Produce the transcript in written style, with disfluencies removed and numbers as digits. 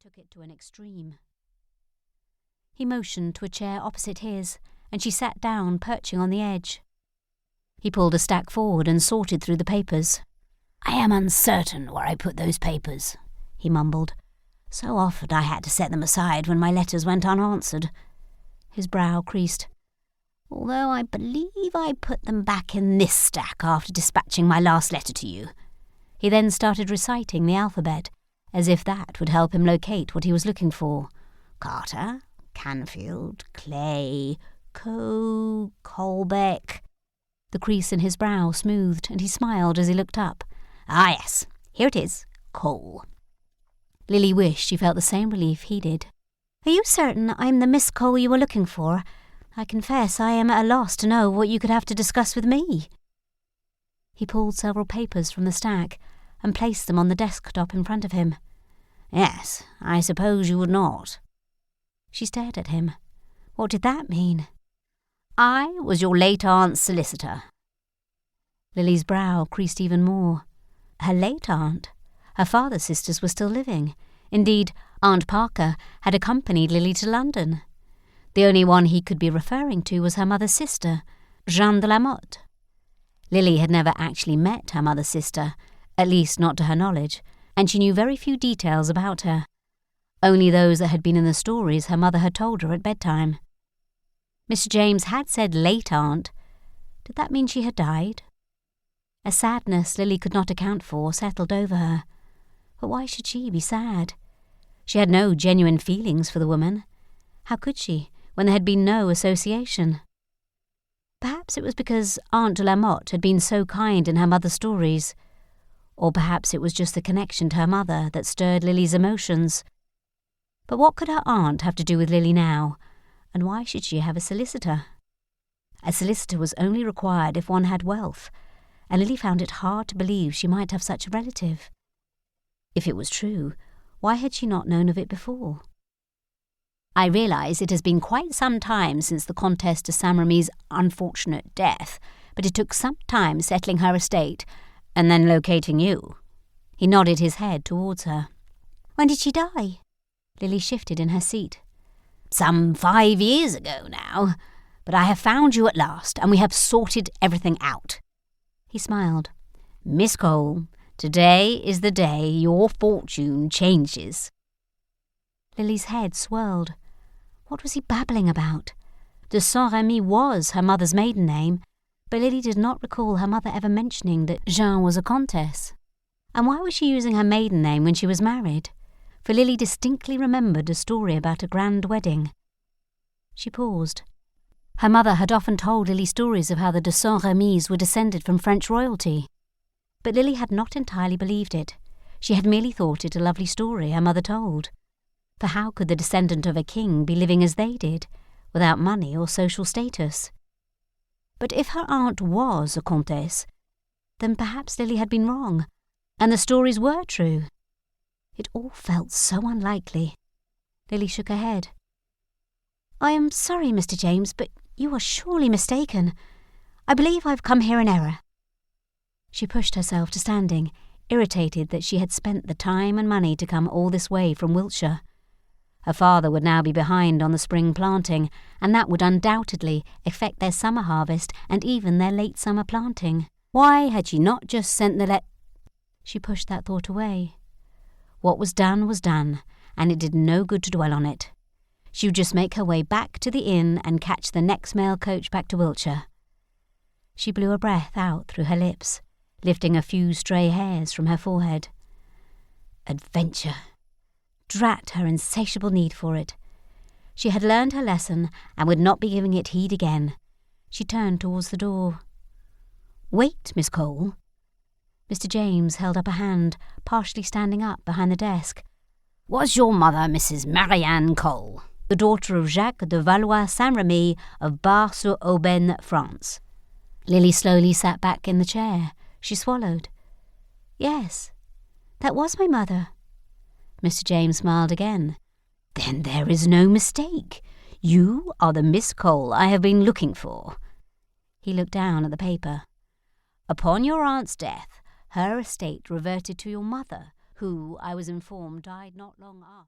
took it to an extreme. He motioned to a chair opposite his, and she sat down, perching on the edge. He pulled a stack forward and sorted through the papers. "I am uncertain where I put those papers," he mumbled. "So often I had to set them aside when my letters went unanswered." His brow creased. "Although I believe I put them back in this stack after dispatching my last letter to you." He then started reciting the alphabet, as if that would help him locate what he was looking for. Carter, Canfield, Clay, Colbeck. The crease in his brow smoothed, and he smiled as he looked up. "Ah, yes, here it is, Cole." Lily wished she felt the same relief he did. "Are you certain I'm the Miss Cole you were looking for? I confess I am at a loss to know what you could have to discuss with me." He pulled several papers from the stack and placed them on the desktop in front of him. "Yes, I suppose you would not." She stared at him. What did that mean? "I was your late aunt's solicitor." Lily's brow creased even more. Her late aunt? Her father's sisters were still living. Indeed, Aunt Parker had accompanied Lily to London. The only one he could be referring to was her mother's sister, Jeanne de la Motte. Lily had never actually met her mother's sister, at least not to her knowledge, and she knew very few details about her. Only those that had been in the stories her mother had told her at bedtime. Mr. James had said late aunt. Did that mean she had died? A sadness Lily could not account for settled over her. But why should she be sad? She had no genuine feelings for the woman. How could she, when there had been no association? Perhaps it was because Aunt de la Motte had been so kind in her mother's stories. Or perhaps it was just the connection to her mother that stirred Lily's emotions. But what could her aunt have to do with Lily now? And why should she have a solicitor? A solicitor was only required if one had wealth, and Lily found it hard to believe she might have such a relative. If it was true, why had she not known of it before? "I realise it has been quite some time since the Comtesse de Saint-Remy's unfortunate death, but it took some time settling her estate, and then locating you." He nodded his head towards her. "When did she die?" Lily shifted in her seat. "Some 5 years ago now, but I have found you at last, and we have sorted everything out." He smiled. "Miss Cole, today is the day your fortune changes." Lily's head swirled. What was he babbling about? De Saint-Remy was her mother's maiden name, but Lily did not recall her mother ever mentioning that Jeanne was a countess. And why was she using her maiden name when she was married? For Lily distinctly remembered a story about a grand wedding. She paused. Her mother had often told Lily stories of how the de Saint-Remys were descended from French royalty. But Lily had not entirely believed it. She had merely thought it a lovely story her mother told. For how could the descendant of a king be living as they did, without money or social status? But if her aunt was a countess, then perhaps Lily had been wrong, and the stories were true. It all felt so unlikely. Lily shook her head. "I am sorry, Mr. James, but you are surely mistaken. I believe I've come here in error." She pushed herself to standing, irritated that she had spent the time and money to come all this way from Wiltshire. Her father would now be behind on the spring planting, and that would undoubtedly affect their summer harvest and even their late summer planting. Why had she not just sent the She pushed that thought away. What was done, and it did no good to dwell on it. She would just make her way back to the inn and catch the next mail coach back to Wiltshire. She blew a breath out through her lips, lifting a few stray hairs from her forehead. Adventure. Drat her insatiable need for it. She had learned her lesson and would not be giving it heed again. She turned towards the door. "Wait, Miss Cole." Mr. James held up a hand, partially standing up behind the desk. "Was your mother Mrs. Marianne Cole, the daughter of Jacques de Valois Saint-Remy of Bar-sur-Aubenne, France?" Lily slowly sat back in the chair. She swallowed. "Yes, that was my mother." Mr. James smiled again. "Then there is no mistake. You are the Miss Cole I have been looking for." He looked down at the paper. "Upon your aunt's death, her estate reverted to your mother, who, I was informed, died not long after."